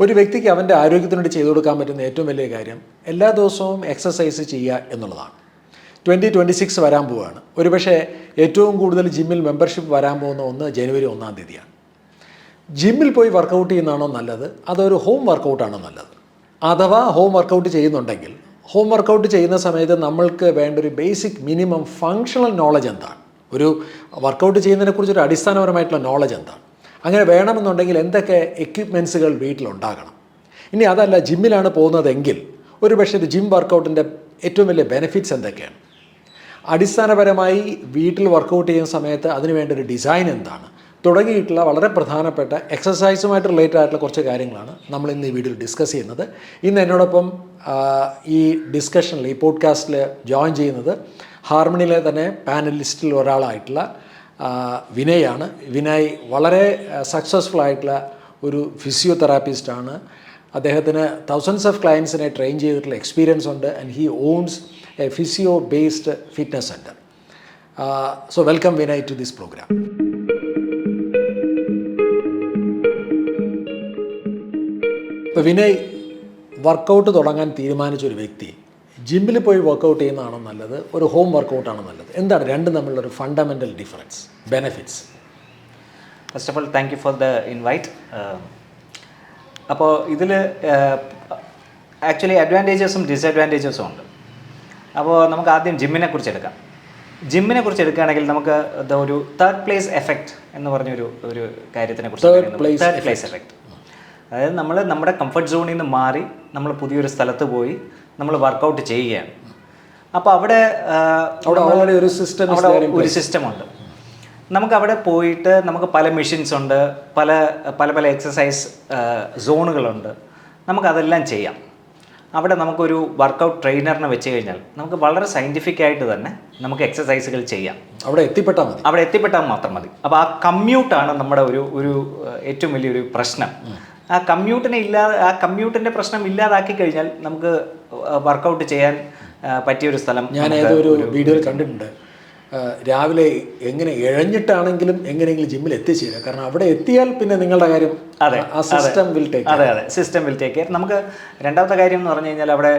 ഒരു വ്യക്തിക്ക് അവൻ്റെ ആരോഗ്യത്തിന് വേണ്ടി ചെയ്തു കൊടുക്കാൻ പറ്റുന്ന ഏറ്റവും വലിയ കാര്യം എല്ലാ ദിവസവും എക്സസൈസ് ചെയ്യുക എന്നുള്ളതാണ്. 2026 വരാൻ പോവുകയാണ്. ഒരുപക്ഷെ ഏറ്റവും കൂടുതൽ ജിമ്മിൽ മെമ്പർഷിപ്പ് വരാൻ പോകുന്ന ഒന്ന് ജനുവരി 1-ാം തീയതിയാണ്. ജിമ്മിൽ പോയി വർക്കൗട്ട് ചെയ്യുന്നതാണോ നല്ലത്, അതൊരു ഹോം വർക്കൗട്ടാണോ നല്ലത്? അഥവാ ഹോം വർക്കൗട്ട് ചെയ്യുന്നുണ്ടെങ്കിൽ ഹോം വർക്കൗട്ട് ചെയ്യുന്ന സമയത്ത് നമ്മൾക്ക് വേണ്ട ഒരു ബേസിക് മിനിമം ഫങ്ഷണൽ നോളജ് എന്താണ്? ഒരു വർക്കൗട്ട് ചെയ്യുന്നതിനെക്കുറിച്ചൊരു അടിസ്ഥാനപരമായിട്ടുള്ള നോളജ് എന്താണ്? അങ്ങനെ വേണമെന്നുണ്ടെങ്കിൽ എന്തൊക്കെ എക്യുപ്മെൻറ്റ്സുകൾ വീട്ടിലുണ്ടാകണം? ഇനി അതല്ല ജിമ്മിലാണ് പോകുന്നതെങ്കിൽ ഒരു പക്ഷേ ഒരു ജിം വർക്കൗട്ടിൻ്റെ ഏറ്റവും വലിയ ബെനിഫിറ്റ്സ് എന്തൊക്കെയാണ്? അടിസ്ഥാനപരമായി വീട്ടിൽ വർക്കൗട്ട് ചെയ്യുന്ന സമയത്ത് അതിന് വേണ്ട ഒരു ഡിസൈൻ എന്താണ് തുടങ്ങിയിട്ടുള്ള വളരെ പ്രധാനപ്പെട്ട എക്സസൈസുമായിട്ട് റിലേറ്റഡ് ആയിട്ടുള്ള കുറച്ച് കാര്യങ്ങളാണ് നമ്മൾ ഇന്ന് ഈ വീഡിയോയിൽ ഡിസ്കസ് ചെയ്യുന്നത്. ഇന്ന് എന്നോടൊപ്പം ഈ ഡിസ്കഷനിൽ ഈ പോഡ്കാസ്റ്റിൽ ജോയിൻ ചെയ്യുന്നത് ഹാർമണിയിലെ തന്നെ പാനലിസ്റ്റിൽ ഒരാളായിട്ടുള്ള വിനയാണ്. വിനയ് വളരെ സക്സസ്ഫുൾ ആയിട്ടുള്ള ഒരു ഫിസിയോതെറാപ്പിസ്റ്റാണ്. അദ്ദേഹത്തിന് തൗസൻഡ്സ് ഓഫ് ക്ലയൻസിനെ ട്രെയിൻ ചെയ്തിട്ടുള്ള എക്സ്പീരിയൻസ് ഉണ്ട്. And he owns a physio based fitness centre. So welcome Vinay to this program. ഇപ്പോൾ വിനയ് വർക്കൗട്ട് തുടങ്ങാൻ തീരുമാനിച്ചൊരു വ്യക്തി ജിമ്മിൽ പോയി വർക്കൗട്ട് ചെയ്യുന്നതാണോ നല്ലത്, ഒരു ഹോം വർക്കൗട്ടാണോ നല്ലത്? എന്താണ് രണ്ടും തമ്മിലുള്ളൊരു fundamental difference, benefits? First of all thank you for the invite. അപ്പോൾ ഇതിൽ ആക്ച്വലി അഡ്വാൻറ്റേജസും ഡിസഡ്വാൻറ്റേജസും ഉണ്ട്. അപ്പോൾ നമുക്ക് ആദ്യം ജിമ്മിനെ കുറിച്ച് എടുക്കാം. ജിമ്മിനെ കുറിച്ച് എടുക്കുകയാണെങ്കിൽ നമുക്ക് ഒരു തേർഡ് പ്ലേസ് എഫക്റ്റ് എന്ന് പറഞ്ഞൊരു കാര്യത്തിനെ കുറിച്ച് തേർഡ് പ്ലേസ് എഫക്റ്റ്. അതായത് നമ്മൾ നമ്മുടെ കംഫർട്ട് സോണിൽ നിന്ന് മാറി നമ്മൾ പുതിയൊരു സ്ഥലത്ത് പോയി നമ്മൾ വർക്കൗട്ട് ചെയ്യുകയാണ്. അപ്പോൾ അവിടെ ഒരു സിസ്റ്റമുണ്ട്. നമുക്ക് അവിടെ പോയിട്ട് നമുക്ക് പല മെഷീൻസ് ഉണ്ട്, പല പല പല എക്സസൈസ് സോണുകളുണ്ട്. നമുക്കതെല്ലാം ചെയ്യാം. അവിടെ നമുക്കൊരു വർക്കൗട്ട് ട്രെയിനറിനെ വെച്ച് കഴിഞ്ഞാൽ നമുക്ക് വളരെ സയൻറ്റിഫിക് ആയിട്ട് തന്നെ നമുക്ക് എക്സസൈസുകൾ ചെയ്യാം. അവിടെ എത്തിപ്പെട്ടാൽ മാത്രം മതി. അപ്പോൾ ആ കമ്മ്യൂട്ടാണ് നമ്മുടെ ഒരു ഏറ്റവും വലിയൊരു പ്രശ്നം. ആ കമ്മ്യൂട്ടിൻ്റെ പ്രശ്നം ഇല്ലാതാക്കി കഴിഞ്ഞാൽ നമുക്ക് വർക്കൗട്ട് ചെയ്യാൻ പറ്റിയൊരു സ്ഥലം. ഞാൻ ഏതൊരു വീഡിയോയിൽ കണ്ടിട്ടുണ്ട്, രാവിലെ എങ്ങനെ ഇഴഞ്ഞിട്ടാണെങ്കിലും എങ്ങനെയെങ്കിലും ജിമ്മിൽ എത്തിച്ചേരുക. കാരണം അവിടെ എത്തിയാൽ പിന്നെ നിങ്ങളുടെ കാര്യം സിസ്റ്റം വിൽ ടേക്ക് കെയർ. നമുക്ക് രണ്ടാമത്തെ കാര്യം എന്ന് പറഞ്ഞു കഴിഞ്ഞാൽ അവിടെ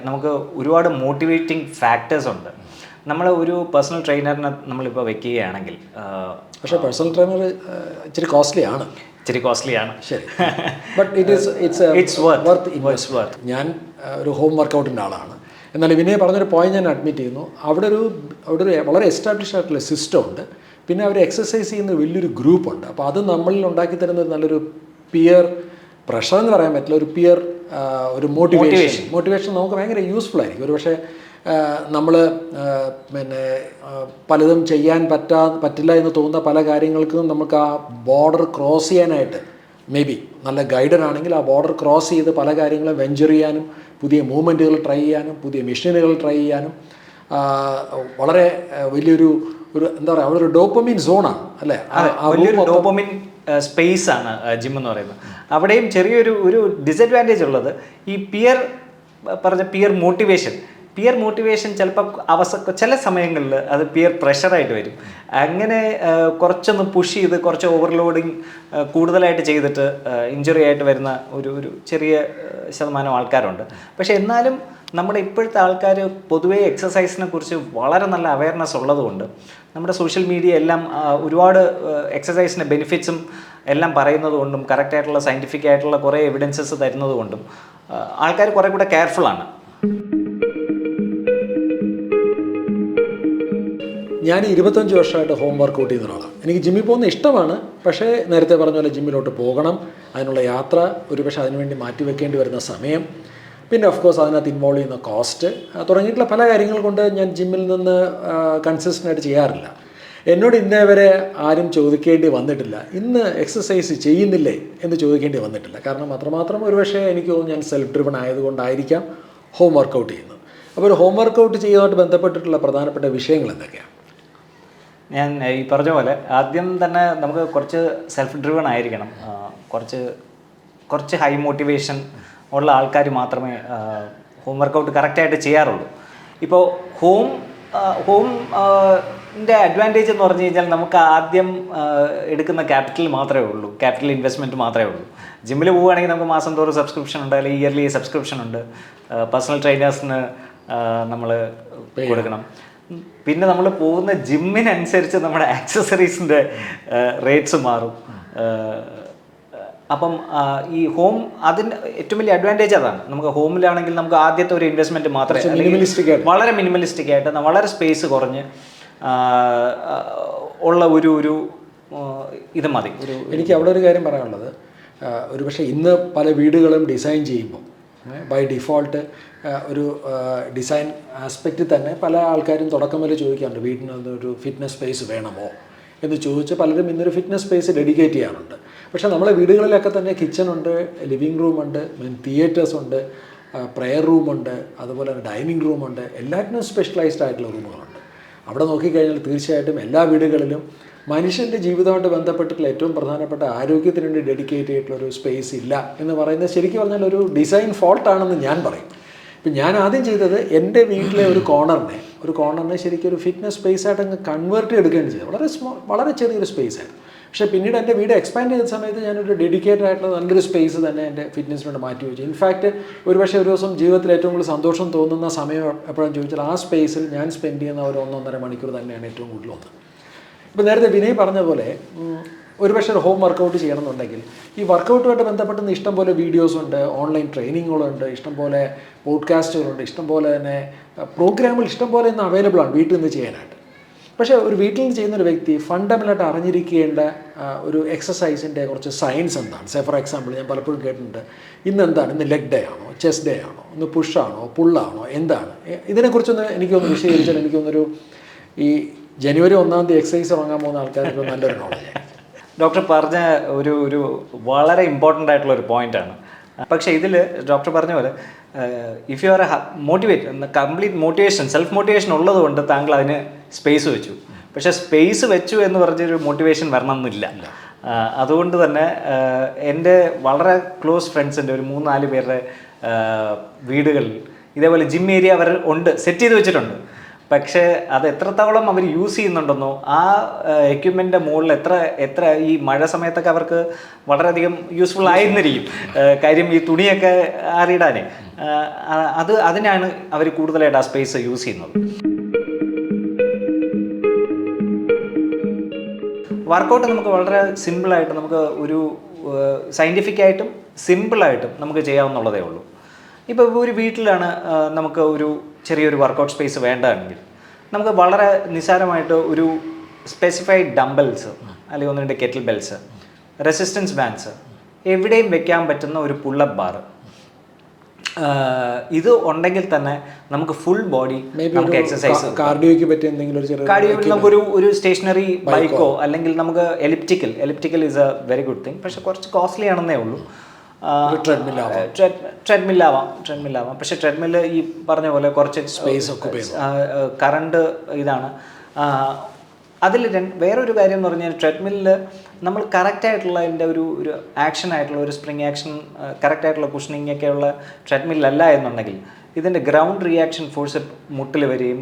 നമുക്ക് ഒരുപാട് മോട്ടിവേറ്റിംഗ് ഫാക്ടേഴ്സ് ഉണ്ട്. നമ്മൾ ഒരു പേഴ്സണൽ ട്രെയിനറിനെ നമ്മളിപ്പോൾ വെക്കുകയാണെങ്കിൽ, പക്ഷേ പേഴ്സണൽ ട്രെയിനർ ഇച്ചിരി കോസ്റ്റ്ലിയാണ്. ശരി, ബട്ട് ഇറ്റ്സ് വർത്ത്. ഞാൻ ഒരു ഹോം വർക്കൗട്ടിൻ്റെ ആളാണ്. എന്നാൽ വിനയ് പറഞ്ഞൊരു പോയിന്റ് ഞാൻ അഡ്മിറ്റ് ചെയ്യുന്നു. അവിടെ ഒരു വളരെ എസ്റ്റാബ്ലിഷ് ആയിട്ടുള്ള സിസ്റ്റം ഉണ്ട്. പിന്നെ അവർ എക്സസൈസ് ചെയ്യുന്ന വലിയൊരു ഗ്രൂപ്പുണ്ട്. അപ്പോൾ അത് നമ്മളിൽ ഉണ്ടാക്കി തരുന്ന ഒരു നല്ലൊരു പിയർ പ്രഷർ എന്ന് പറയാൻ പറ്റില്ല, ഒരു പിയർ ഒരു മോട്ടിവേഷൻ നമുക്ക് ഭയങ്കര യൂസ്ഫുൾ ആയിരിക്കും. ഒരു പക്ഷേ നമ്മൾ പിന്നെ പലതും ചെയ്യാൻ പറ്റില്ല എന്ന് തോന്നുന്ന പല കാര്യങ്ങൾക്കും നമുക്ക് ആ ബോർഡർ ക്രോസ് ചെയ്യാനായിട്ട് മേ ബി നല്ല ഗൈഡറാണെങ്കിൽ ആ ബോർഡർ ക്രോസ് ചെയ്ത് പല കാര്യങ്ങളും വെഞ്ചർ ചെയ്യാനും പുതിയ മൂവ്മെൻറ്റുകൾ ട്രൈ ചെയ്യാനും പുതിയ മെഷീനുകൾ ട്രൈ ചെയ്യാനും വളരെ വലിയൊരു എന്താ പറയുക, അവിടെ ഒരു ഡോപ്പമിൻ സോണാണ് അല്ലേ? വലിയൊരു ഡോപ്പമിൻ സ്പേസ് ആണ് ജിം എന്ന് പറയുന്നത്. അവിടെയും ചെറിയൊരു ഡിസഡ്വാൻറ്റേജ് ഉള്ളത് ഈ പിയർ മോട്ടിവേഷൻ ചിലപ്പോൾ ചില സമയങ്ങളിൽ അത് പിയർ പ്രഷറായിട്ട് വരും. അങ്ങനെ കുറച്ചൊന്ന് പുഷ് ചെയ്ത് കുറച്ച് ഓവർലോഡിങ് കൂടുതലായിട്ട് ചെയ്തിട്ട് ഇഞ്ചുറി ആയിട്ട് വരുന്ന ഒരു ചെറിയ ശതമാനം ആൾക്കാരുണ്ട്. പക്ഷേ എന്നാലും നമ്മുടെ ഇപ്പോഴത്തെ ആൾക്കാർ പൊതുവേ എക്സസൈസിനെ കുറിച്ച് വളരെ നല്ല അവയർനെസ് ഉള്ളതുകൊണ്ട് നമ്മുടെ സോഷ്യൽ മീഡിയ എല്ലാം ഒരുപാട് എക്സസൈസിൻ്റെ ബെനിഫിറ്റ്സും എല്ലാം പറയുന്നത് കൊണ്ടും കറക്റ്റായിട്ടുള്ള സയൻറ്റിഫിക് ആയിട്ടുള്ള കുറേ എവിഡൻസസ് തരുന്നത് കൊണ്ടും ആൾക്കാർ കുറേ കൂടെ കെയർഫുള്ളാണ്. ഞാൻ 25 വർഷമായിട്ട് ഹോം വർക്കൗട്ട് ചെയ്യുന്ന ഒരാളാണ്. എനിക്ക് ജിമ്മിൽ പോകുന്ന ഇഷ്ടമാണ്. പക്ഷേ നേരത്തെ പറഞ്ഞ പോലെ ജിമ്മിലോട്ട് പോകണം, അതിനുള്ള യാത്ര, ഒരുപക്ഷെ അതിനുവേണ്ടി മാറ്റിവെക്കേണ്ടി വരുന്ന സമയം, പിന്നെ ഓഫ് കോഴ്സ് അതിനകത്ത് ഇൻവോൾവ് ചെയ്യുന്ന കോസ്റ്റ് തുടങ്ങിയിട്ടുള്ള പല കാര്യങ്ങൾ കൊണ്ട് ഞാൻ ജിമ്മിൽ നിന്ന് കൺസിസ്റ്റൻ്റായിട്ട് ചെയ്യാറില്ല. എന്നോട് ഇന്നേ വരെ ആരും ചോദിക്കേണ്ടി വന്നിട്ടില്ല, ഇന്ന് എക്സസൈസ് ചെയ്യുന്നില്ലേ എന്ന് ചോദിക്കേണ്ടി വന്നിട്ടില്ല. കാരണം അത്രമാത്രം ഒരുപക്ഷെ എനിക്ക് തോന്നുന്നു ഞാൻ സെൽഫ് ഡ്രിവൺ ആയതുകൊണ്ടായിരിക്കാം ഹോം വർക്കൗട്ട് ചെയ്യുന്നത്. അപ്പോൾ ഒരു ഹോം വർക്കൗട്ട് ചെയ്യുന്നതുമായിട്ട് ബന്ധപ്പെട്ടിട്ടുള്ള പ്രധാനപ്പെട്ട വിഷയങ്ങൾ എന്തൊക്കെയാണ്? ഞാൻ ഈ പറഞ്ഞ പോലെ ആദ്യം തന്നെ നമുക്ക് കുറച്ച് സെൽഫ് ഡ്രിവൺ ആയിരിക്കണം. കുറച്ച് ഹൈ മോട്ടിവേഷൻ ഉള്ള ആൾക്കാർ മാത്രമേ ഹോം വർക്കൗട്ട് കറക്റ്റായിട്ട് ചെയ്യാറുള്ളൂ. ഇപ്പോൾ ഹോം ജിമ്മിൻ്റെ അഡ്വാൻറ്റേജ് എന്ന് പറഞ്ഞു കഴിഞ്ഞാൽ നമുക്ക് ആദ്യം എടുക്കുന്ന ക്യാപിറ്റൽ മാത്രമേ ഉള്ളൂ, ക്യാപിറ്റൽ ഇൻവെസ്റ്റ്മെൻറ്റ് മാത്രമേ ഉള്ളൂ. ജിമ്മിൽ പോവുകയാണെങ്കിൽ നമുക്ക് മാസം തോറും സബ്സ്ക്രിപ്ഷൻ ഉണ്ട്, അല്ലെങ്കിൽ ഇയർലി സബ്സ്ക്രിപ്ഷൻ ഉണ്ട്, പേഴ്സണൽ ട്രെയിനേഴ്സിന് നമ്മൾ കൊടുക്കണം. പിന്നെ നമ്മൾ പോകുന്ന ജിമ്മിനനുസരിച്ച് നമ്മുടെ ആക്സസറീസിൻ്റെ റേറ്റ്സ് മാറും. അപ്പം ഈ ഹോം അതിൻ്റെ ഏറ്റവും വലിയ അഡ്വാൻറ്റേജ് അതാണ്. നമുക്ക് ഹോമിലാണെങ്കിൽ നമുക്ക് ആദ്യത്തെ ഒരു ഇൻവെസ്റ്റ്മെൻറ്റ് മാത്രമേ, വളരെ മിനിമലിസ്റ്റിക് ആയിട്ട് വളരെ സ്പേസ് കുറഞ്ഞ് ഉള്ള ഒരു ഇത് മതി. എനിക്ക് അവിടെ ഒരു കാര്യം പറയാനുള്ളത്, ഒരുപക്ഷെ ഇന്ന് പല വീടുകളും ഡിസൈൻ ചെയ്യുമ്പോൾ ബൈ ഡിഫോൾട്ട് ഒരു ഡിസൈൻ ആസ്പെക്റ്റിൽ തന്നെ പല ആൾക്കാരും തുടക്കം വരെ ചോദിക്കാറുണ്ട്, വീട്ടിന് ഒരു ഫിറ്റ്നസ് സ്പേസ് വേണമോ എന്ന് ചോദിച്ച് പലരും ഇന്നൊരു ഫിറ്റ്നസ് സ്പേസ് ഡെഡിക്കേറ്റ് ചെയ്യാറുണ്ട്. പക്ഷേ നമ്മളെ വീടുകളിലൊക്കെ തന്നെ കിച്ചണുണ്ട്, ലിവിങ് റൂമുണ്ട്, തിയേറ്റേഴ്സ് ഉണ്ട്, പ്രെയർ റൂമുണ്ട്, അതുപോലെ തന്നെ ഡൈനിങ് റൂമുണ്ട്, എല്ലാറ്റിനും സ്പെഷ്യലൈസ്ഡ് ആയിട്ടുള്ള റൂമുകളുണ്ട്. അവിടെ നോക്കിക്കഴിഞ്ഞാൽ തീർച്ചയായിട്ടും എല്ലാ വീടുകളിലും മനുഷ്യൻ്റെ ജീവിതമായിട്ട് ബന്ധപ്പെട്ടിട്ടുള്ള ഏറ്റവും പ്രധാനപ്പെട്ട ആരോഗ്യത്തിന് വേണ്ടി ഡെഡിക്കേറ്റ് ചെയ്തിട്ടുള്ളൊരു സ്പേസ് ഇല്ല എന്ന് പറയുന്നത് ശരിക്കും പറഞ്ഞാൽ ഒരു ഡിസൈൻ ഫോൾട്ടാണെന്ന് ഞാൻ പറയും. ഇപ്പം ഞാൻ ആദ്യം ചെയ്തത് എൻ്റെ വീട്ടിലെ ഒരു കോർണറിനെ ശരിക്കും ഒരു ഫിറ്റ്നസ് സ്പേസ് ആയിട്ട് അങ്ങ് കൺവേർട്ട് ചെയ്തെടുക്കുകയാണ് ചെയ്തത്. വളരെ ചെറിയൊരു സ്പേസ് ആയിരുന്നു. പക്ഷേ പിന്നീട് എൻ്റെ വീട് എക്സ്പാൻഡ് ചെയ്ത സമയത്ത് ഞാനൊരു ഡെഡിക്കേറ്റഡ് ആയിട്ടുള്ള നല്ലൊരു സ്പേസ് തന്നെ എൻ്റെ ഫിറ്റ്നസിന് വേണ്ടി മാറ്റി വെച്ചു. ഇൻഫാക്റ്റ് ഒരുപക്ഷെ ഒരു ദിവസം ജീവിതത്തിൽ ഏറ്റവും കൂടുതൽ സന്തോഷം തോന്നുന്ന സമയം എപ്പോഴാണെന്ന് ചോദിച്ചാൽ ആ സ്പേസിൽ ഞാൻ സ്പെൻഡ് ചെയ്യുന്ന ഒരു 1-1.5 മണിക്കൂർ തന്നെയാണ് ഏറ്റവും കൂടുതൽ വന്നത്. ഇപ്പോൾ നേരത്തെ വിനയ് പറഞ്ഞ പോലെ ഒരുപക്ഷെ ഒരു ഹോം വർക്കൗട്ട് ചെയ്യണമെന്നുണ്ടെങ്കിൽ ഈ വർക്കൗട്ടുമായിട്ട് ബന്ധപ്പെട്ടുന്ന ഇഷ്ടംപോലെ വീഡിയോസുണ്ട്, ഓൺലൈൻ ട്രെയിനിങ്ങുകളുണ്ട്, ഇഷ്ടംപോലെ പോഡ്കാസ്റ്റുകളുണ്ട്, ഇഷ്ടംപോലെ തന്നെ പ്രോഗ്രാമുകൾ ഇഷ്ടംപോലെ ഇന്ന് അവൈലബിൾ ആണ് വീട്ടിൽ നിന്ന് ചെയ്യാനായിട്ട്. പക്ഷേ ഒരു വീട്ടിൽ നിന്ന് ചെയ്യുന്നൊരു വ്യക്തി ഫണ്ടമെൻ്റലായിട്ട് അറിഞ്ഞിരിക്കേണ്ട ഒരു എക്സസൈസിൻ്റെ കുറച്ച് സയൻസ് എന്താണ്. ഫോർ എക്സാമ്പിൾ ഞാൻ പലപ്പോഴും കേട്ടിട്ടുണ്ട്, ഇന്ന് ലെഗ് ഡേ ആണോ, ചെസ്റ്റ് ഡേ ആണോ, ഇന്ന് പുഷാണോ പുള്ളാണോ, എന്താണ് ഇതിനെക്കുറിച്ചൊന്ന് എനിക്കൊന്ന് വിശദീകരിച്ചാൽ എനിക്കൊന്നൊരു ഈ ജനുവരി 1-ാം തീയതി എക്സസൈസ് തുടങ്ങാൻ പോകുന്ന ആൾക്കാർക്ക് നല്ലൊരു നോളജ്. ഡോക്ടർ പറഞ്ഞ ഒരു വളരെ ഇമ്പോർട്ടൻ്റ് ആയിട്ടുള്ള ഒരു പോയിൻ്റാണ്. പക്ഷേ ഇതിൽ ഡോക്ടർ പറഞ്ഞ പോലെ if you are complete motivation, self motivation ഉള്ളത് കൊണ്ട് താങ്കൾ അതിന് സ്പേസ് വെച്ചു. പക്ഷേ സ്പേസ് വെച്ചു എന്ന് പറഞ്ഞൊരു മോട്ടിവേഷൻ വരണം എന്നില്ല. അതുകൊണ്ട് തന്നെ എൻ്റെ വളരെ ക്ലോസ് ഫ്രണ്ട്സിൻ്റെ ഒരു 3-4 പേരുടെ വീടുകളിൽ ഇതേപോലെ ജിം ഏരിയ അവർ സെറ്റ് ചെയ്ത് വെച്ചിട്ടുണ്ട്. പക്ഷേ അത് എത്രത്തോളം അവർ യൂസ് ചെയ്യുന്നുണ്ടെന്നോ ആ എക്യുപ്മെൻറ്റിൻ്റെ മുകളിൽ എത്ര ഈ മഴ സമയത്തൊക്കെ അവർക്ക് വളരെയധികം യൂസ്ഫുൾ ആയിരുന്നിരിക്കും. കാര്യം ഈ തുണിയൊക്കെ ആറിയിടാനേ അതിനാണ് അവർ കൂടുതലായിട്ട് ആ സ്പേസ് യൂസ് ചെയ്യുന്നത്. വർക്കൗട്ട് നമുക്ക് വളരെ സിമ്പിളായിട്ട് നമുക്ക് ഒരു സയൻറ്റിഫിക്കായിട്ടും സിമ്പിളായിട്ടും നമുക്ക് ചെയ്യാവുന്നതേ ഉള്ളൂ. ഇപ്പോൾ ഒരു വീട്ടിലാണ് നമുക്ക് ഒരു ചെറിയൊരു വർക്കൗട്ട് സ്പേസ് വേണ്ടതെങ്കിൽ നമുക്ക് വളരെ നിസ്സാരമായിട്ട് ഒരു സ്പെസിഫൈഡ് ഡംബൽസ് അല്ലെങ്കിൽ 1-2 കെറ്റിൽ ബെൽസ്, റെസിസ്റ്റൻസ് ബാൻഡ്സ്, എവിടെയും വെക്കാൻ പറ്റുന്ന ഒരു പുള്ളപ്പ് ബാർ, ഇത് ഉണ്ടെങ്കിൽ തന്നെ നമുക്ക് ഫുൾ ബോഡി നമുക്ക് എക്സസൈസ്, കാർഡിയോയ്ക്ക് പറ്റിയ എന്തെങ്കിലും കാർഡിയോയിൽ നമുക്കൊരു സ്റ്റേഷനറി ബൈക്കോ അല്ലെങ്കിൽ നമുക്ക് elliptical is A very good thing. പക്ഷെ കുറച്ച് കോസ്റ്റ്ലി ആണെന്നേ ഉള്ളൂ. ട്രെഡ്മില്ലാവാം. പക്ഷെ ട്രെഡ്മില്ല് ഈ പറഞ്ഞ പോലെ കുറച്ച് സ്പേസ് കറണ്ട് ഇതാണ്. അതിൽ വേറൊരു കാര്യം എന്ന് പറഞ്ഞാൽ ട്രെഡ്മില്ലിൽ നമ്മൾ കറക്റ്റായിട്ടുള്ള അതിൻ്റെ ഒരു ആക്ഷൻ ആയിട്ടുള്ള ഒരു സ്പ്രിങ് ആക്ഷൻ, കറക്റ്റായിട്ടുള്ള കുഷനിങ് ഒക്കെയുള്ള ട്രെഡ്മില്ലല്ല എന്നുണ്ടെങ്കിൽ ഇതിൻ്റെ ഗ്രൗണ്ട് റിയാക്ഷൻ ഫോഴ്സ് മുട്ടിൽ വരികയും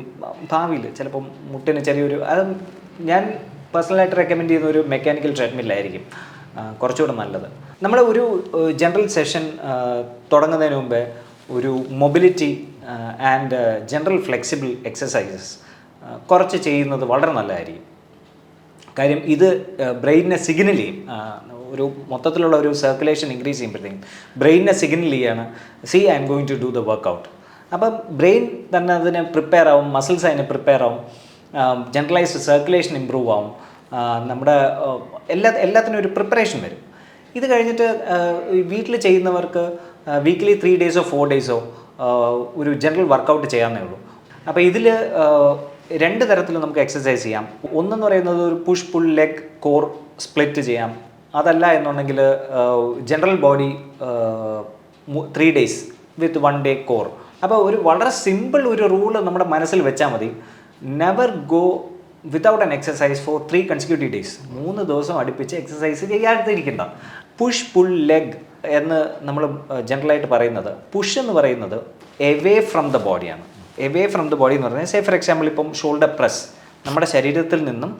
ഭാവിയിൽ ചിലപ്പം മുട്ടിന് ചെറിയൊരു, അത് ഞാൻ പേഴ്സണലായിട്ട് റെക്കമെൻഡ് ചെയ്യുന്ന ഒരു മെക്കാനിക്കൽ ട്രെഡ്മില്ലായിരിക്കും കുറച്ചുകൂടെ നല്ലത്. നമ്മൾ ഒരു ജനറൽ സെഷൻ തുടങ്ങുന്നതിന് മുമ്പേ ഒരു mobility and general flexible exercises കുറച്ച് ചെയ്യുന്നത് വളരെ നല്ലതായിരിക്കും. കാര്യം ഇത് ബ്രെയിനിനെ സിഗ്നൽ ചെയ്യും. ഒരു മൊത്തത്തിലുള്ള ഒരു സർക്കുലേഷൻ ഇൻക്രീസ് ചെയ്യുമ്പോഴത്തേക്കും ബ്രെയിനിനെ സിഗ്നൽ ചെയ്യാണ്, I am going to do the workout. അപ്പം ബ്രെയിൻ തന്നെ അതിന് പ്രിപ്പയർ ആവും, മസിൽസ് അതിന് പ്രിപ്പയർ ആവും, ജനറലൈസ്ഡ് സർക്കുലേഷൻ ഇമ്പ്രൂവ് ആവും, നമ്മുടെ എല്ലാത്തിനും ഒരു പ്രിപ്പറേഷൻ വരും. ഇത് കഴിഞ്ഞിട്ട് വീട്ടിൽ ചെയ്യുന്നവർക്ക് വീക്ക്ലി 3 ഡേയ്സോ 4 ഡേയ്സോ ഒരു ജനറൽ വർക്കൗട്ട് ചെയ്യാവുന്നേ ഉള്ളൂ. അപ്പോൾ ഇതിൽ 2 തരത്തിൽ നമുക്ക് എക്സസൈസ് ചെയ്യാം. ഒന്നെന്ന് പറയുന്നത് ഒരു push pull leg core split ചെയ്യാം. അതല്ല എന്നുണ്ടെങ്കിൽ ജനറൽ ബോഡി 3 ഡേയ്സ് വിത്ത് 1 ഡേ കോർ. അപ്പോൾ ഒരു വളരെ സിമ്പിൾ ഒരു റൂള് നമ്മുടെ മനസ്സിൽ വെച്ചാൽ മതി. Never go without an exercise for 3 consecutive days. 3 ദിവസം അടുപ്പിച്ച് എക്സസൈസ് ചെയ്യാതിരിക്കണ്ട. പുഷ് പുൾ ലെഗ് എന്ന് നമ്മൾ ജനറലായിട്ട് പറയുന്നത്, പുഷ് എന്ന് പറയുന്നത് എവേ ഫ്രം ദ ബോഡിയാണ്. എവേ ഫ്രം ദ ബോഡി എന്ന് പറഞ്ഞാൽ ഫോർ എക്സാമ്പിൾ ഇപ്പം ഷോൾഡർ പ്രസ് നമ്മുടെ ശരീരത്തിൽ നിന്നും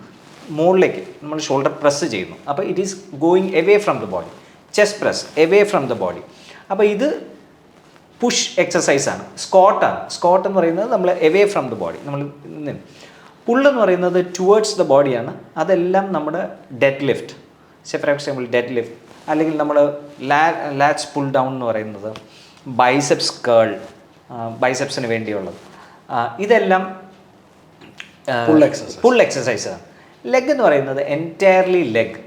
മുകളിലേക്ക് നമ്മൾ ഷോൾഡർ പ്രസ് ചെയ്യുന്നു. അപ്പോൾ it is going away from the body. Chest press away from the body. അപ്പോൾ ഇത് പുഷ് എക്സസൈസാണ്. സ്ക്വാട്ട് എന്ന് പറയുന്നത് നമ്മൾ എവേ ഫ്രം ദ ബോഡി നമ്മൾ നിന്ന്. പുള്ളെന്ന് പറയുന്നത് ടുവേർഡ്സ് ദ ബോഡിയാണ്. അതെല്ലാം നമ്മുടെ dead lift, for example dead lift, അല്ലെങ്കിൽ നമ്മൾ ലാറ്റ്സ് പുൾ ഡൗൺ എന്ന് പറയുന്നത്, ബൈസെപ്സ് കേൾ, ബൈസെപ്സിന് വേണ്ടിയുള്ളത്, ഇതെല്ലാം പുൾ എക്സസൈസാണ്. ലെഗ് എന്ന് പറയുന്നത് entirely leg,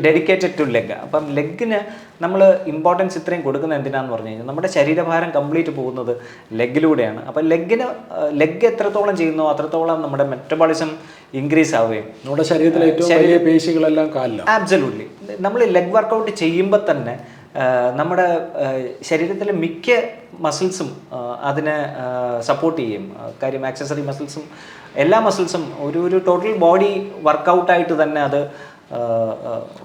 dedicated to leg. അപ്പം ലെഗിന് നമ്മൾ ഇമ്പോർട്ടൻസ് ഇത്രയും കൊടുക്കുന്നത് എന്തിനാന്ന് പറഞ്ഞു കഴിഞ്ഞാൽ നമ്മുടെ ശരീരഭാരം കംപ്ലീറ്റ് പോകുന്നത് ലെഗിലൂടെയാണ്. അപ്പം ലെഗ് എത്രത്തോളം ചെയ്യുന്നോ അത്രത്തോളം നമ്മുടെ മെറ്റബോളിസം ഇൻക്രീസ് ആവുകയും നമ്മുടെ ശരീരത്തിലെ ഏറ്റവും വലിയ പേശികളെല്ലാം കാലിലാണ്. ആബ്സല്യൂട്ട്ലി. നമ്മൾ ലെഗ് വർക്കൗട്ട് ചെയ്യുമ്പോൾ തന്നെ നമ്മുടെ ശരീരത്തിലെ മിക്ക മസിൽസും അതിനെ സപ്പോർട്ട് ചെയ്യും. കാര്യം ആക്സസറി മസിൽസും എല്ലാ മസിൽസും ഒരു ടോട്ടൽ ബോഡി വർക്കൗട്ടായിട്ട് തന്നെ അത്.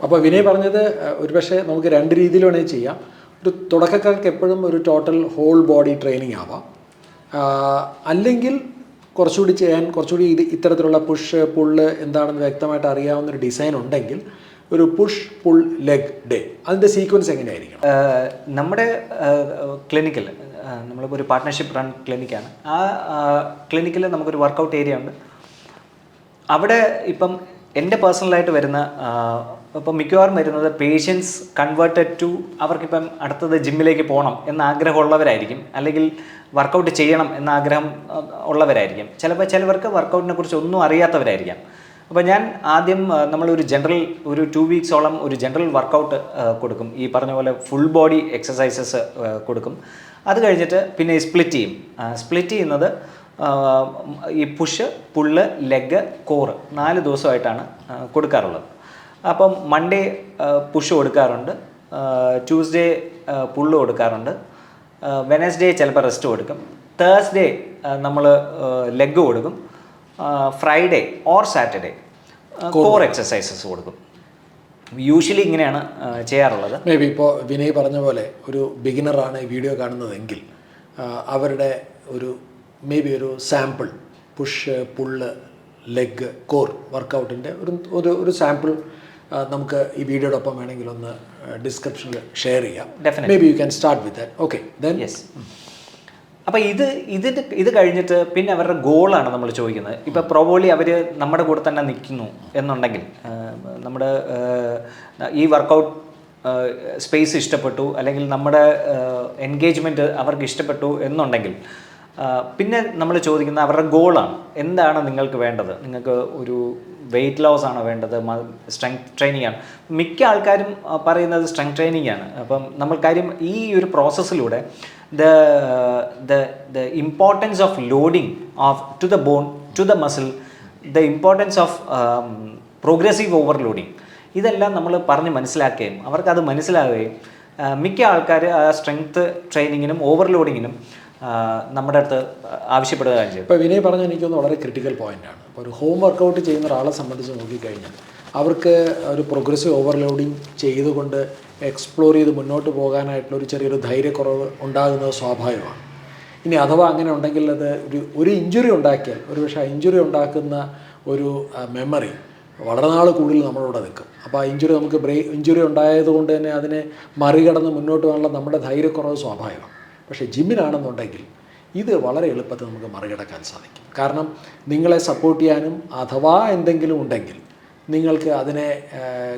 അപ്പോൾ വിനയ് പറഞ്ഞത് ഒരുപക്ഷെ നമുക്ക് രണ്ട് രീതിയിൽ വേണമെങ്കിൽ ചെയ്യാം. ഒരു തുടക്കക്കാർക്ക് എപ്പോഴും ഒരു ടോട്ടൽ ഹോൾ ബോഡി ട്രെയിനിങ് ആവാം. അല്ലെങ്കിൽ കുറച്ചുകൂടി ഇത്തരത്തിലുള്ള പുഷ് പുള്ള് എന്താണെന്ന് വ്യക്തമായിട്ട് അറിയാവുന്നൊരു ഡിസൈൻ ഉണ്ടെങ്കിൽ ഒരു പുഷ് പുൾ ലെഗ് ഡേ, അതിൻ്റെ സീക്വൻസ് എങ്ങനെയായിരിക്കും? നമ്മുടെ ക്ലിനിക്കിൽ നമ്മളിപ്പോൾ ഒരു പാർട്ട്ണർഷിപ്പ് റൺ ക്ലിനിക്കാണ്. ആ ക്ലിനിക്കിൽ നമുക്കൊരു വർക്കൗട്ട് ഏരിയ ഉണ്ട്. അവിടെ ഇപ്പം എൻ്റെ പേഴ്സണലായിട്ട് വരുന്ന ഇപ്പം മിക്കവാറും വരുന്നത് പേഷ്യൻസ് കൺവേർട്ടഡ് ടു അവർക്കിപ്പം അടുത്തത് ജിമ്മിലേക്ക് പോകണം എന്ന ആഗ്രഹമുള്ളവരായിരിക്കും, അല്ലെങ്കിൽ വർക്കൗട്ട് ചെയ്യണം എന്ന ആഗ്രഹം ഉള്ളവരായിരിക്കും. ചിലവർക്ക് വർക്കൗട്ടിനെ കുറിച്ച് ഒന്നും അറിയാത്തവരായിരിക്കാം. അപ്പോൾ ഞാൻ ആദ്യം നമ്മളൊരു 2 വീക്സോളം ഒരു ജനറൽ വർക്കൗട്ട് കൊടുക്കും. ഈ പറഞ്ഞ പോലെ ഫുൾ ബോഡി എക്സസൈസസ് കൊടുക്കും. അത് കഴിഞ്ഞിട്ട് പിന്നെ സ്പ്ലിറ്റ് ചെയ്യും. സ്പ്ലിറ്റ് ചെയ്യുന്നത് ഈ പുഷ്, പുള്ള്, ലെഗ്, കോറ് 4 ദിവസമായിട്ടാണ് കൊടുക്കാറുള്ളത്. അപ്പം മൺഡേ പുഷ് കൊടുക്കാറുണ്ട്, ട്യൂസ്ഡേ പുള്ള് കൊടുക്കാറുണ്ട്, വെനസ്ഡേ ചിലപ്പോൾ റെസ്റ്റ് കൊടുക്കും, തേഴ്സ്ഡേ നമ്മൾ ലെഗ് കൊടുക്കും, Friday or Saturday core exercises കൊടുക്കും. യൂഷ്വലി ഇങ്ങനെയാണ് ചെയ്യാറുള്ളത്. മേ ബി ഇപ്പോൾ വിനയ് പറഞ്ഞ പോലെ ഒരു ബിഗിനറാണ് ഈ വീഡിയോ കാണുന്നതെങ്കിൽ അവരുടെ ഒരു സാമ്പിൾ പുഷ് പുള്ള് ലെഗ് കോർ വർക്കൗട്ടിൻ്റെ ഒരു സാമ്പിൾ നമുക്ക് ഈ വീഡിയോയുടെ ഒപ്പം വേണമെങ്കിൽ ഒന്ന് ഡിസ്ക്രിപ്ഷനിൽ ഷെയർ ചെയ്യാം. May be you can start with that. Okay, then yes. അപ്പോൾ ഇത് കഴിഞ്ഞിട്ട് പിന്നെ അവരുടെ ഗോളാണ് നമ്മൾ ചോദിക്കുന്നത്. ഇപ്പോൾ പ്രോബബ്ലി അവർ നമ്മുടെ കൂടെ തന്നെ നിൽക്കുന്നു എന്നുണ്ടെങ്കിൽ, നമ്മുടെ ഈ വർക്കൗട്ട് സ്പേസ് ഇഷ്ടപ്പെട്ടു, അല്ലെങ്കിൽ നമ്മുടെ എൻഗേജ്മെൻറ്റ് അവർക്ക് ഇഷ്ടപ്പെട്ടു എന്നുണ്ടെങ്കിൽ, പിന്നെ നമ്മൾ ചോദിക്കുന്ന അവരുടെ ഗോളാണ്. എന്താണ് നിങ്ങൾക്ക് വേണ്ടത്? നിങ്ങൾക്ക് ഒരു വെയിറ്റ് ലോസ് ആണോ വേണ്ടത്? സ്ട്രെങ്ത് ട്രെയിനിങ് ആണ്. മിക്ക ആൾക്കാരും പറയുന്നത് സ്ട്രെങ്ത് ട്രെയിനിങ് ആണ്. അപ്പം നമ്മൾ കാര്യം ഈ ഒരു പ്രോസസ്സിലൂടെ the importance of loading to the bone, to the muscle, the importance of progressive overloading, ഇതെല്ലാം നമ്മൾ പറഞ്ഞ് മനസ്സിലാക്കുകയും അവർക്കത് മനസ്സിലാവുകയും മിക്ക ആൾക്കാർ ആ സ്ട്രെങ്ത് ട്രെയിനിങ്ങിനും ഓവർലോഡിങ്ങിനും നമ്മുടെ അടുത്ത് ആവശ്യപ്പെടുകയും ചെയ്യും. ഇപ്പോൾ വിനയ് പറഞ്ഞ എനിക്കൊന്ന് വളരെ ക്രിട്ടിക്കൽ പോയിൻ്റാണ്. ഇപ്പോൾ ഒരു ഹോം വർക്കൗട്ട് ചെയ്യുന്ന ഒരാളെ സംബന്ധിച്ച് നോക്കിക്കഴിഞ്ഞാൽ അവർക്ക് ഒരു പ്രോഗ്രസീവ് ഓവർലോഡിങ് ചെയ്തുകൊണ്ട് എക്സ്പ്ലോർ ചെയ്ത് മുന്നോട്ട് പോകാനായിട്ടുള്ള ചെറിയൊരു ധൈര്യക്കുറവ് ഉണ്ടാകുന്നത് സ്വാഭാവികമാണ്. ഇനി അഥവാ അങ്ങനെ ഉണ്ടെങ്കിൽ അത് ഒരു ഇഞ്ചുറി ഉണ്ടാക്കിയാൽ ഒരുപക്ഷെ ആ ഇഞ്ചുറി ഉണ്ടാക്കുന്ന ഒരു മെമ്മറി വളരെ നാൾ കൂടുതൽ നമ്മളോട് നിൽക്കും. അപ്പോൾ ആ ഇഞ്ചുറി നമുക്ക് ഇഞ്ചുറി ഉണ്ടായതുകൊണ്ട് തന്നെ അതിനെ മറികടന്ന് മുന്നോട്ട് പോകാനുള്ള നമ്മുടെ ധൈര്യക്കുറവ് സ്വാഭാവികമാണ്. പക്ഷേ ജിമ്മിനാണെന്നുണ്ടെങ്കിൽ ഇത് വളരെ എളുപ്പത്തിൽ നമുക്ക് മറികടക്കാൻ സാധിക്കും. കാരണം നിങ്ങളെ സപ്പോർട്ട് ചെയ്യാനും അഥവാ എന്തെങ്കിലും ഉണ്ടെങ്കിൽ നിങ്ങൾക്ക് അതിനെ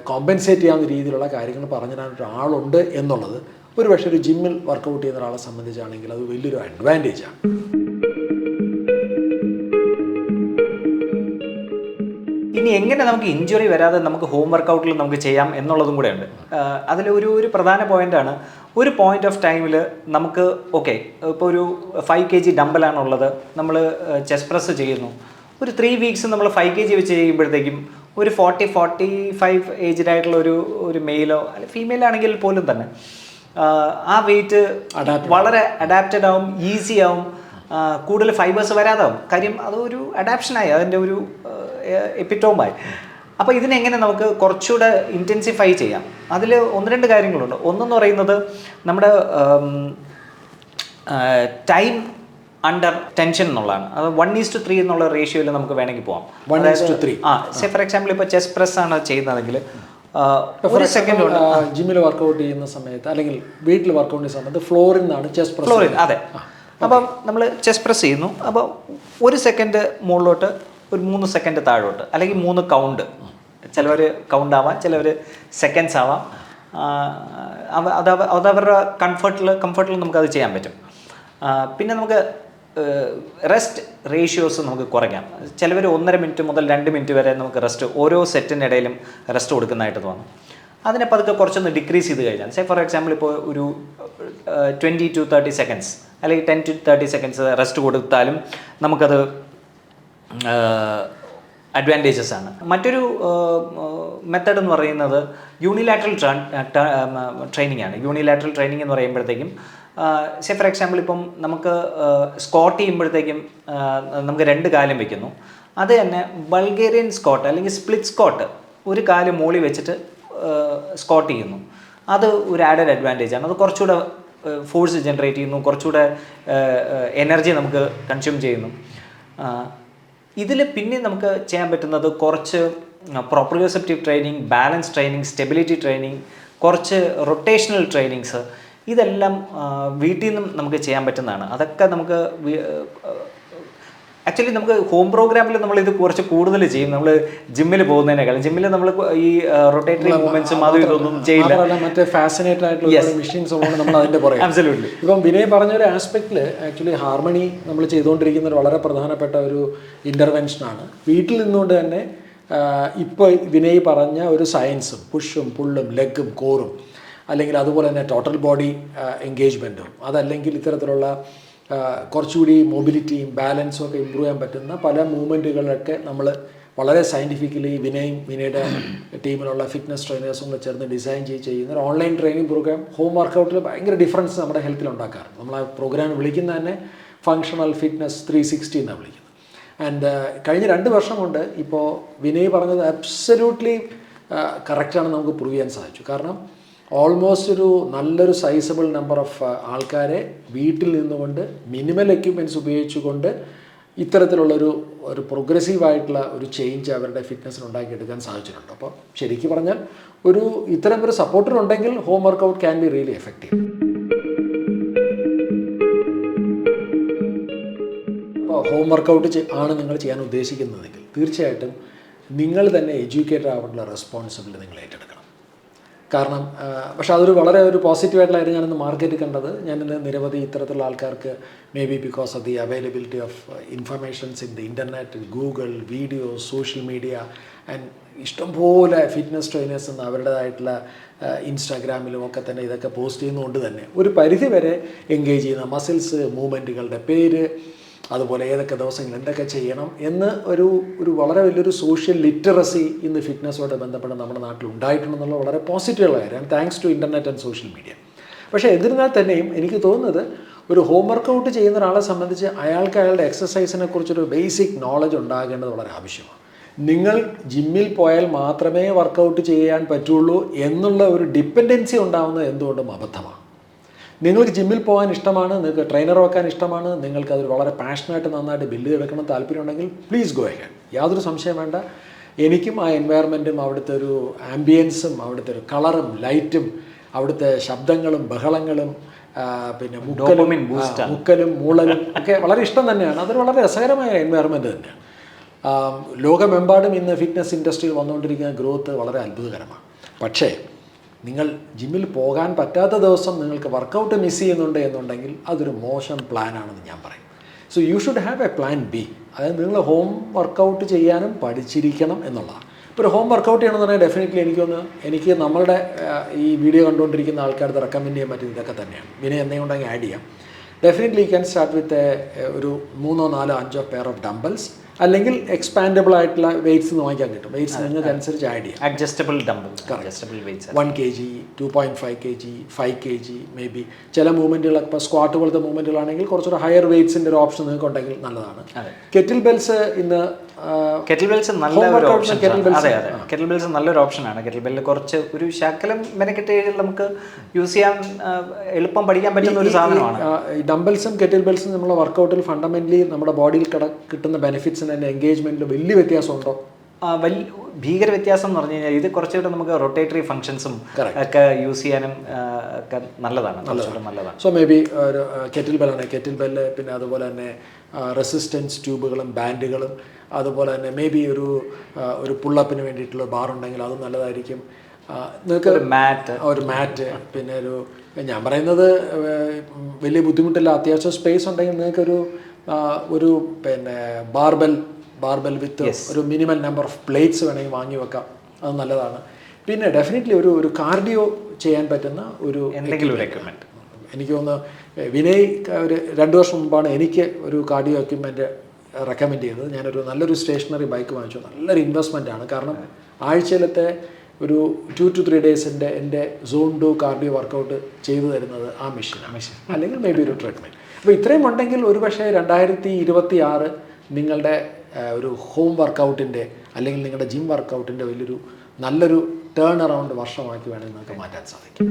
കോമ്പൻസേറ്റ് ചെയ്യാവുന്ന രീതിയിലുള്ള കാര്യങ്ങൾ പറഞ്ഞു തരാൻ ഒരാളുണ്ട് എന്നുള്ളത് ഒരുപക്ഷെ ഒരു ജിമ്മിൽ വർക്കൗട്ട് ചെയ്യുന്ന ഒരാളെ സംബന്ധിച്ചാണെങ്കിൽ അത് വലിയൊരു അഡ്വാൻറ്റേജാണ്. ഇനി എങ്ങനെ നമുക്ക് ഇഞ്ചുറി വരാതെ നമുക്ക് ഹോം വർക്കൗട്ടിൽ നമുക്ക് ചെയ്യാം എന്നുള്ളതും കൂടെ ഉണ്ട്. അതിലൊരു പ്രധാന പോയിൻ്റാണ്, ഒരു പോയിൻ്റ് ഓഫ് ടൈമിൽ നമുക്ക് ഇപ്പോൾ ഒരു 5 kg ഡമ്പലാണുള്ളത്, നമ്മൾ ചെസ്റ്റ് പ്രസ് ചെയ്യുന്നു. ഒരു 3 വീക്സ് നമ്മൾ 5 kg വെച്ച് ചെയ്യുമ്പോഴത്തേക്കും ഒരു 40-45 ഏജ്ഡ് ആയിട്ടുള്ള ഒരു മെയിലോ അല്ലെങ്കിൽ ഫീമെയിൽ ആണെങ്കിൽ പോലും തന്നെ ആ വെയിറ്റ് വളരെ അഡാപ്റ്റഡ് ആവും, ഈസി ആവും, കൂടുതൽ ഫൈബേഴ്സ് വരാതാവും. കാര്യം അതൊരു അഡാപ്ഷനായി, അതിൻ്റെ ഒരു എപ്പിറ്റോമായി. അപ്പോൾ ഇതിനെങ്ങനെ നമുക്ക് കുറച്ചുകൂടെ ഇൻറ്റൻസിഫൈ ചെയ്യാം? അതിൽ 1-2 കാര്യങ്ങളുണ്ട്. ഒന്നെന്ന് പറയുന്നത് നമ്മുടെ ടൈം അണ്ടർ ടെൻഷൻ എന്നുള്ളതാണ്. അത് 1:3 എന്നുള്ള റേഷ്യോയിൽ നമുക്ക് വേണമെങ്കിൽ പോകാം. 1:3. സേ ഫോർ എക്സാമ്പിൾ ഇപ്പോൾ ചെസ്റ്റ് പ്രസ് ആണ് ചെയ്യുന്നതെങ്കിൽ ഒരു സെക്കൻഡ് കൊണ്ട് ജിമ്മിൽ വർക്കൗട്ട് ചെയ്യുന്ന സമയത്ത് അല്ലെങ്കിൽ വീട്ടിൽ വർക്കൗട്ട് ചെയ്യുന്ന സമയത്ത് ഫ്ലോറിൽ നിന്നാണ് ചെസ്റ്റ് പ്രസ്. ഫ്ലോറിൽ, അതെ. അപ്പം നമ്മൾ ചെസ്റ്റ് പ്രസ് ചെയ്യുന്നു. അപ്പോൾ 1 സെക്കൻഡ് മുകളിലോട്ട്, ഒരു 3 സെക്കൻഡ് താഴോട്ട്, അല്ലെങ്കിൽ 3 കൗണ്ട്. ചിലവർ കൗണ്ട് ആവാം, ചിലവർ സെക്കൻഡ്സ് ആവാം. അതവരുടെ കംഫർട്ടിൽ നമുക്കത് ചെയ്യാൻ പറ്റും. പിന്നെ നമുക്ക് റെസ്റ്റ് റേഷ്യോസ് നമുക്ക് കുറയ്ക്കാം. ചിലവർ 1.5 മിനിറ്റ് മുതൽ 2 മിനിറ്റ് വരെ നമുക്ക് റെസ്റ്റ്, ഓരോ സെറ്റിനിടയിലും റെസ്റ്റ് കൊടുക്കുന്നതായിട്ട് തോന്നും. അതിനെ പതുക്കെ കുറച്ചൊന്ന് ഡിക്രീസ് ചെയ്ത് കഴിഞ്ഞാൽ, സേ ഫോർ എക്സാമ്പിൾ ഇപ്പോൾ ഒരു 20 to 30 സെക്കൻഡ്സ് അല്ലെങ്കിൽ 10 to 30 സെക്കൻഡ്സ് റെസ്റ്റ് കൊടുത്താലും നമുക്കത് അഡ്വാൻറ്റേജസ് ആണ്. മറ്റൊരു മെത്തേഡ് എന്ന് പറയുന്നത് യൂണിലാറ്ററൽ ട്രെയിനിങ് ആണ്. യൂണിലാറ്ററൽ ട്രെയിനിങ് എന്ന് പറയുമ്പോഴത്തേക്കും സേ ഫോർ എക്സാമ്പിൾ ഇപ്പം നമുക്ക് സ്ക്വാട്ട് ചെയ്യുമ്പോഴത്തേക്കും നമുക്ക് 2 കാലും വെക്കുന്നു. അത് തന്നെ ബൾഗേറിയൻ സ്ക്വാട്ട് അല്ലെങ്കിൽ സ്പ്ലിറ്റ് സ്ക്വാട്ട്, ഒരു കാല് മോളി വെച്ചിട്ട് സ്ക്വാട്ട് ചെയ്യുന്നു. അത് ഒരു ആഡഡ് അഡ്വാൻറ്റേജ് ആണ്. അത് കുറച്ചുകൂടെ ഫോഴ്സ് ജനറേറ്റ് ചെയ്യുന്നു, കുറച്ചുകൂടെ എനർജി നമുക്ക് കൺസ്യൂം ചെയ്യുന്നു. ഇതിൽ പിന്നെ നമുക്ക് ചെയ്യാൻ പറ്റുന്നത് കുറച്ച് proprioceptive training, balance training, stability training, കുറച്ച് റൊട്ടേഷണൽ ട്രെയിനിങ്സ്, ഇതെല്ലാം വീട്ടിൽ നിന്നും നമുക്ക് ചെയ്യാൻ പറ്റുന്നതാണ്. അതൊക്കെ നമുക്ക് ആക്ച്വലി നമുക്ക് ഹോം പ്രോഗ്രാമിൽ നമ്മളിത് കുറച്ച് കൂടുതൽ ചെയ്യും. നമ്മൾ ജിമ്മിൽ പോകുന്നതിനേക്കാളും ജിമ്മിൽ നമ്മൾ ഈ റൊട്ടേറ്ററി മൂവ്മെന്റ്സും അതും ഇതൊന്നും ചെയ്യില്ല. മറ്റേ ഫാസിനേറ്റഡ് ആയിട്ടുള്ള മെഷീൻസ് ഉള്ളത് നമ്മൾ അതിൻ്റെ പുറകെ. അബ്സല്യൂട്ട്ലി. ഇപ്പം വിനയ് പറഞ്ഞൊരു ആസ്പെക്റ്റിൽ ആക്ച്വലി ഹാർമണി നമ്മൾ ചെയ്തുകൊണ്ടിരിക്കുന്ന ഒരു വളരെ പ്രധാനപ്പെട്ട ഒരു ഇൻ്റർവെൻഷനാണ്. വീട്ടിൽ നിന്നുകൊണ്ട് തന്നെ ഇപ്പോൾ വിനയ് പറഞ്ഞ ഒരു സയൻസും പുഷും പുള്ളും ലെഗും കോറും, അല്ലെങ്കിൽ അതുപോലെ തന്നെ ടോട്ടൽ ബോഡി എൻഗേജ്മെൻറ്റും, അതല്ലെങ്കിൽ ഇത്തരത്തിലുള്ള കുറച്ചുകൂടി മൊബിലിറ്റിയും ബാലൻസും ഒക്കെ ഇമ്പ്രൂവ് ചെയ്യാൻ പറ്റുന്ന പല മൂവ്മെൻറ്റുകളൊക്കെ നമ്മൾ വളരെ സയൻറ്റിഫിക്കലി വിനയുടെ ടീമിലുള്ള ഫിറ്റ്നസ് ട്രെയിനേഴ്സും കൂടെ ചേർന്ന് ഡിസൈൻ ചെയ്യുന്ന ഒരു ഓൺലൈൻ ട്രെയിനിങ് പ്രോഗ്രാം ഹോം വർക്കൗട്ടിൽ ഭയങ്കര ഡിഫറൻസ് നമ്മുടെ ഹെൽത്തിൽ ഉണ്ടാക്കാറുണ്ട്. നമ്മൾ ആ പ്രോഗ്രാം വിളിക്കുന്ന തന്നെ ഫങ്ഷണൽ ഫിറ്റ്നസ് 360 എന്നാണ് വിളിക്കുന്നത്. ആൻഡ് കഴിഞ്ഞ 2 വർഷം കൊണ്ട് ഇപ്പോൾ വിനയ് പറഞ്ഞത് അബ്സല്യൂട്ട്ലി കറക്റ്റാണെന്ന് നമുക്ക് പ്രൂവ് ചെയ്യാൻ സാധിച്ചു. കാരണം ഓൾമോസ്റ്റ് ഒരു നല്ലൊരു സൈസബിൾ നമ്പർ ഓഫ് ആൾക്കാരെ വീട്ടിൽ നിന്നുകൊണ്ട് മിനിമൽ എക്യുപ്മെൻറ്റ്സ് ഉപയോഗിച്ചുകൊണ്ട് ഇത്തരത്തിലുള്ളൊരു പ്രോഗ്രസീവായിട്ടുള്ള ഒരു ചേഞ്ച് അവരുടെ ഫിറ്റ്നസ്സിന് ഉണ്ടാക്കിയെടുക്കാൻ സാധിച്ചിട്ടുണ്ട്. അപ്പോൾ ശരിക്കും പറഞ്ഞാൽ ഇത്തരം ഒരു സപ്പോർട്ടറുണ്ടെങ്കിൽ home workout can be really effective. അപ്പോൾ ഹോം വർക്കൗട്ട് ആണ് നിങ്ങൾ ചെയ്യാൻ ഉദ്ദേശിക്കുന്നതെങ്കിൽ തീർച്ചയായിട്ടും നിങ്ങൾ തന്നെ എഡ്യൂക്കേറ്റഡ് ആവാനുള്ള റെസ്പോൺസിബിലിറ്റി നിങ്ങൾ ഏറ്റെടുക്കണം. കാരണം പക്ഷേ അതൊരു വളരെ ഒരു പോസിറ്റീവായിട്ടുള്ള കാര്യം ഞാനിന്ന് മാർക്കറ്റിൽ കണ്ടത്. ഞാനിന്ന് നിരവധി ഇത്തരത്തിലുള്ള ആൾക്കാർക്ക് may be because of the availability of informations in the internet, Google, videos, social media and ഇഷ്ടംപോലെ ഫിറ്റ്നസ് ട്രെയിനേഴ്സ് എന്ന് അവരുടേതായിട്ടുള്ള ഇൻസ്റ്റാഗ്രാമിലും ഒക്കെ തന്നെ ഇതൊക്കെ പോസ്റ്റ് ചെയ്യുന്നതുകൊണ്ട് തന്നെ ഒരു പരിധി വരെ എൻഗേജ് ചെയ്യുന്ന മസിൽസ്, മൂവ്മെൻറ്റുകളുടെ പേര്, അതുപോലെ ഏതൊക്കെ ദിവസങ്ങൾ എന്തൊക്കെ ചെയ്യണം എന്ന് ഒരു വളരെ വലിയൊരു സോഷ്യൽ ലിറ്ററസി ഇന്ന് ഫിറ്റ്നസ്സുമായിട്ട് ബന്ധപ്പെട്ട് നമ്മുടെ നാട്ടിൽ ഉണ്ടായിട്ടുണ്ടെന്നുള്ള വളരെ പോസിറ്റീവുള്ള കാര്യമാണ്, thanks to internet and social media. പക്ഷേ എന്നിരുന്നാൽ തന്നെയും എനിക്ക് തോന്നുന്നത് ഒരു ഹോം വർക്കൗട്ട് ചെയ്യുന്ന ഒരാളെ സംബന്ധിച്ച് അയാൾക്ക് അയാളുടെ എക്സസൈസിനെ കുറിച്ചൊരു ബേസിക് നോളജ് ഉണ്ടാകേണ്ടത് വളരെ ആവശ്യമാണ്. നിങ്ങൾ ജിമ്മിൽ പോയാൽ മാത്രമേ വർക്കൗട്ട് ചെയ്യാൻ പറ്റുള്ളൂ എന്നുള്ള ഒരു ഡിപ്പെൻഡൻസി ഉണ്ടാകുന്നത് എന്തുകൊണ്ടും അബദ്ധമാണ്. നിങ്ങൾക്ക് ജിമ്മിൽ പോകാൻ ഇഷ്ടമാണ്, നിങ്ങൾക്ക് ട്രെയിനർ വെക്കാൻ ഇഷ്ടമാണ്, നിങ്ങൾക്കതൊരു വളരെ പാഷനായിട്ട് നന്നായിട്ട് ബില്ല് എടുക്കണം താല്പര്യമുണ്ടെങ്കിൽ പ്ലീസ് ഗോ അഹെഡ്. യാതൊരു സംശയം വേണ്ട. എനിക്കും ആ എൻവയറമെൻറ്റും അവിടുത്തെ ഒരു ആംബിയൻസും അവിടുത്തെ ഒരു കളറും ലൈറ്റും അവിടുത്തെ ശബ്ദങ്ങളും ബഹളങ്ങളും പിന്നെ മുക്കലും മൂളലും ഒക്കെ വളരെ ഇഷ്ടം തന്നെയാണ്. അതൊരു വളരെ രസകരമായ എൻവയറമെൻറ്റ് തന്നെയാണ്. ലോകമെമ്പാടും ഇന്ന് ഫിറ്റ്നസ് ഇൻഡസ്ട്രിയിൽ വന്നുകൊണ്ടിരിക്കുന്ന ഗ്രോത്ത് വളരെ അത്ഭുതകരമാണ്. പക്ഷേ നിങ്ങൾ ജിമ്മിൽ പോകാൻ പറ്റാത്ത ദിവസം നിങ്ങൾക്ക് വർക്കൗട്ട് മിസ് ചെയ്യുന്നുണ്ട് എന്നുണ്ടെങ്കിൽ അതൊരു മോശം പ്ലാനാണെന്ന് ഞാൻ പറയും. So you should have A plan B. അതായത് നിങ്ങൾ ഹോം വർക്കൗട്ട് ചെയ്യാനും പഠിച്ചിരിക്കണം എന്നുള്ളതാണ്. ഇപ്പോൾ ഒരു ഹോം വർക്കൗട്ട് ചെയ്യണമെന്ന് പറഞ്ഞാൽ ഡെഫിനറ്റ്ലി എനിക്ക് നമ്മളുടെ ഈ വീഡിയോ കണ്ടുകൊണ്ടിരിക്കുന്ന ആൾക്കാർക്ക് റെക്കമെൻഡ് ചെയ്യാൻ പറ്റുന്ന ഇതൊക്കെ തന്നെയാണ്. പിന്നെ എന്തെങ്കിലും ഉണ്ടെങ്കിൽ ആഡ് ചെയ്യാം. Definitely you can start with ഒരു 3, 4, 5 പെയർ ഓഫ് ഡംബൽസ് അല്ലെങ്കിൽ എക്സ്പാൻഡബിൾ ആയിട്ടുള്ള വെയ്റ്റ്സ് വാങ്ങിക്കാൻ കിട്ടും. വെയ്റ്റ്സ് നിങ്ങൾക്ക് അനുസരിച്ച് ആഡ് ചെയ്യാം. Adjustable dumbbell, adjustable weights 1 kg, 2.5 kg, 5 kg may be. ചില മൂവ്മെൻറ്റുകളൊക്കെ ഇപ്പോൾ സ്ക്വാട്ട് പോലത്തെ മൂവ്മെൻറ്റുകളാണെങ്കിൽ കുറച്ചുകൂടെ ഹയർ വെയ്റ്റ്സിൻ്റെ ഒരു ഓപ്ഷൻ നിങ്ങൾക്ക് ഉണ്ടെങ്കിൽ നല്ലതാണ്. കെറ്റിൽ ബെൽസ് ഇന്ന് കെറ്റിൽ ബെൽസ് നല്ല ഒരു ഓപ്ഷൻ. അതെ അതെ, കെറ്റിൽ ബെൽസ് നല്ലൊരു ഓപ്ഷനാണ്. കെറ്റിൽ ബെല്ല് കുറച്ച് ഒരു ശകലം മെനക്കെട്ട് കഴിഞ്ഞാൽ നമുക്ക് യൂസ് ചെയ്യാൻ എളുപ്പം പഠിക്കാൻ പറ്റുന്ന ഒരു സാധനമാണ്. ഈ ഡംബൽസും കെറ്റിൽ ബെൽസും നമ്മുടെ വർക്കൗട്ടിൽ ഫണ്ടമെന്റലി നമ്മുടെ ബോഡിയിൽ കിട്ടുന്ന ബെനിഫിറ്റ്സിന് തന്നെ എൻഗേജ്മെന്റിൽ വലിയ വ്യത്യാസമുണ്ടോ? ഭീകര വ്യത്യാസം എന്ന് പറഞ്ഞു കഴിഞ്ഞാൽ ഇത് കുറച്ചുകൂടെ നമുക്ക് റൊട്ടേറ്ററി ഫംഗ്ഷൻസും ഒക്കെ യൂസ് ചെയ്യാനും ഒക്കെ നല്ലതാണ്, നല്ലതാണ്. സോ മേ ബി ഒരു കെറ്റിൽ ബെല്ലാണ്. കെറ്റിൽ ബെല്ല്, പിന്നെ അതുപോലെ തന്നെ റെസിസ്റ്റൻസ് ട്യൂബുകളും ബാൻഡുകളും, അതുപോലെ തന്നെ മേ ബി ഒരു പുള്ളപ്പിന് വേണ്ടിയിട്ടുള്ള ബാർ ഉണ്ടെങ്കിൽ അതും നല്ലതായിരിക്കും. നിങ്ങൾക്ക് ഒരു മാറ്റ്, പിന്നെ ഞാൻ പറയുന്നത് വലിയ ബുദ്ധിമുട്ടില്ല, അത്യാവശ്യം സ്പേസ് ഉണ്ടെങ്കിൽ നിങ്ങൾക്കൊരു പിന്നെ ബാർബെൽ വിത്ത് ഒരു മിനിമം നമ്പർ ഓഫ് പ്ലേറ്റ്സ് വേണമെങ്കിൽ വാങ്ങി വെക്കാം, അത് നല്ലതാണ്. പിന്നെ ഡെഫിനറ്റ്ലി ഒരു കാർഡിയോ ചെയ്യാൻ പറ്റുന്ന ഒരു എന്തെങ്കിലും എക്യുപ്മെൻറ്റ്. എനിക്ക് തോന്നുന്നു വിനയ് ഒരു 2 വർഷം മുമ്പാണ് എനിക്ക് ഒരു കാർഡിയോ എക്യുപ്മെൻറ്റ് റെക്കമെൻഡ് ചെയ്തത്. ഞാനൊരു നല്ലൊരു സ്റ്റേഷനറി ബൈക്ക് വാങ്ങിച്ചു. നല്ലൊരു ഇൻവെസ്റ്റ്മെൻറ്റാണ്. കാരണം ആഴ്ചയിലത്തെ ഒരു 2 to 3 ഡേയ്സിൻ്റെ എൻ്റെ സോൺ 2 കാർഡിയോ വർക്കൗട്ട് ചെയ്തു തരുന്നത് ആ മെഷീനാണ്, അല്ലെങ്കിൽ മേ ബി ഒരു ട്രെഡ്മിൽ. അപ്പോൾ ഇത്രയും ഉണ്ടെങ്കിൽ ഒരു പക്ഷേ 2026 നിങ്ങളുടെ ഒരു ഹോം വർക്കൗട്ടിൻ്റെ അല്ലെങ്കിൽ നിങ്ങളുടെ ജിം വർക്കൗട്ടിൻ്റെ നല്ലൊരു ടേൺ അറൗണ്ട് വർഷമാക്കി വേണമെങ്കിൽ നിങ്ങൾക്ക് മാറ്റാൻ സാധിക്കും.